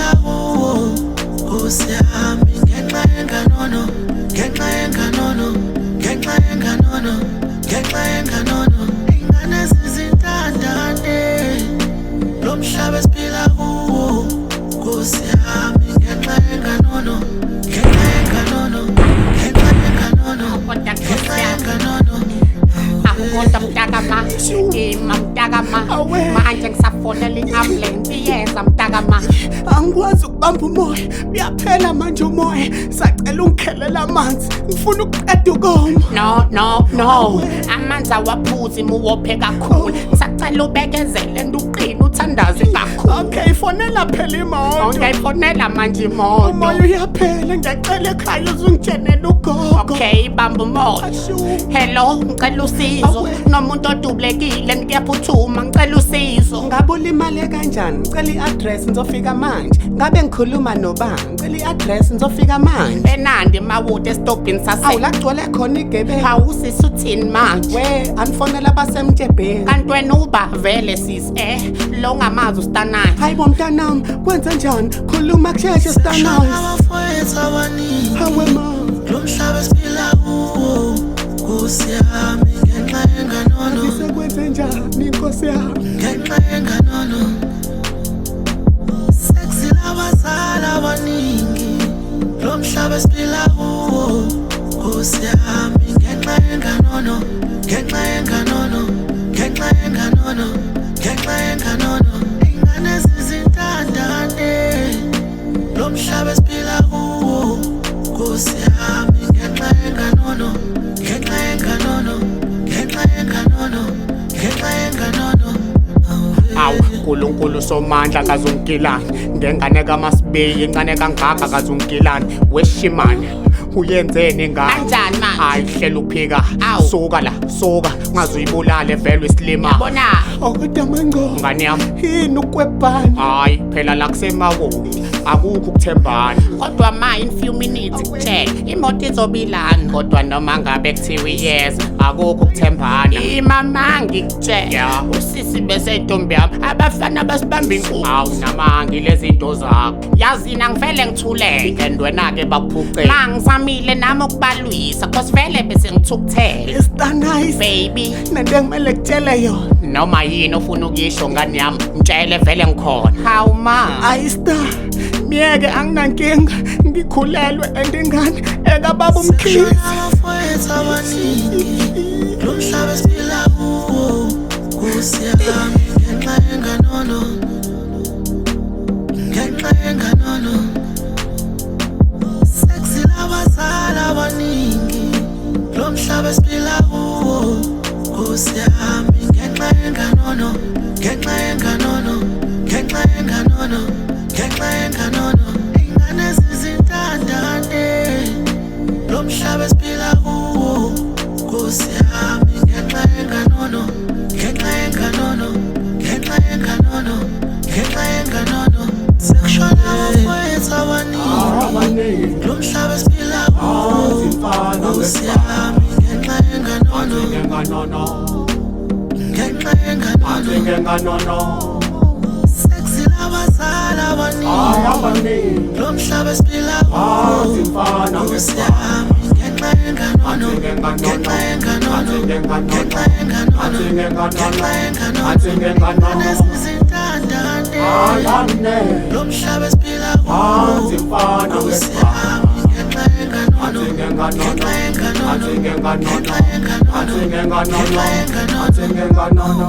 siphila kuwo Nkosi yami ngenxa yenganono ngenxa yenganono ngenxa yenganono ngenxa yenganono ingane zizintandane lo mhlaba siphila kuwo Nkosi yami ngenxa yenganono ngenxa yenganono ngenxa yenganono ngenxa yenganono Akukonta mntakama, ima mntakama manje ngisafonela i-ambulance iyeza mntakama. Angikwazi ukubamba umoya uyaphela manje umoya sacela ungikhelela amanzi ngifuna ukuqeda ukoma. No amanzi awaphuzi muwophe kakhulu ngisacela ubekezele nduqine uthandaze kakhulu. Okay fonela phela imoto. Ngiyayifonela manje imoto. Umoya uyaphela ngiyacela ekhaya uzungitshenela ugogo. Okay bamba umoya. Hello ngicela usizo nomuntu odubulekile ngiyaphuthuma ngicela usizo. Ngabe ulimale kanjani ngicela i-address ngizofika manje. Ngabe ngikhuluma nobani ngicela i-address ngizofika manje. Enandi mawude estopini sase. Awulagcwele khona igebhe. Awusisi uthini manje? We anifonela basemtshebheni. Kanti wena uba vele sis lo ngamazi ustanayo. Hayibo mntanami kwenze njani khuluma kusheshe stanayo. Abafowethu abaningi Hawe ma lo mhlaba siphila kuwo Nkosi yami ngenxa yenganono sekwenze njani Nkosi yami ngenxa yenganono sexy labazali abaningi lo mhlaba siphila kuwo Nkosi yami ngenxa yenganono ngenxa yenganono ngenxa yenganono ngenxa yenganono ingane zizintandane lo mhlaba siphila kuwo Nkosi yami ngenxa yenganono ngenxa yenganono ngenxa yenganono ngenxa yenganono Awu uNkulunkulu somandla kazungilani ngengane kaMasibeyi ingane kangaka kazungilani weshimane uyenzeni ngani kanjani manje ayihlela uphika suka la suka ngazuyibulale vele isilima yabona okudamango ngani yami yini ukwebhana hayi phela la kusemawoni akukho ukuthembana kodwa ma in few minutes check imoto izobilana kodwa noma ngabe kuthiwa yes akukho ukuthembana imama ngikutshela usisi bese intombi yami abafana basibamba inkulu awu namangi lezi zinto zakho yazina ngivele ngithuleke and wena ke bakuphucela mangisamile nami ukubalwisa cause vele bese ngithukuthele istanice baby nento engimele kutshele yona noma yini ofuna ukuyisho ngani yami ngitshele vele ngikhona hawu ma ayista miyeke anginankinga ngikhulelwe andingane ekababa umkhizi abafowethu abaningi lo mhlaba siphila kuwo Nkosi yami ngenxa yenganono ngenxa yenganono sexy labazali abaningi lo mhlaba siphila kuwo Nkosi yami ngenxa yenganono ngenxa yenganono ngenxa yenganono ngenxa yenganono ingane zizintandane lo mhlaba siphila kuwo Nkosi yami ngenxa yenganono ngenxa yenganono ngenxa yenganono ngenxa yenganono sexual abafowethu abaningi lo mhlaba siphila kuwo Nkosi yami ngenxa yenganono ngenxa yenganono sexy labazali abaningi lo mhlaba siphila kuwo Nkosi yami ngenxa yenganono ngenxa yenganono ngenxa yenganono ngenxa yenganono ingane zizintandane lo mhlaba siphila kuwo Nkosi yami ngenxa yenganono ngenxa yenganono ngenxa yenganono ngenxa yenganono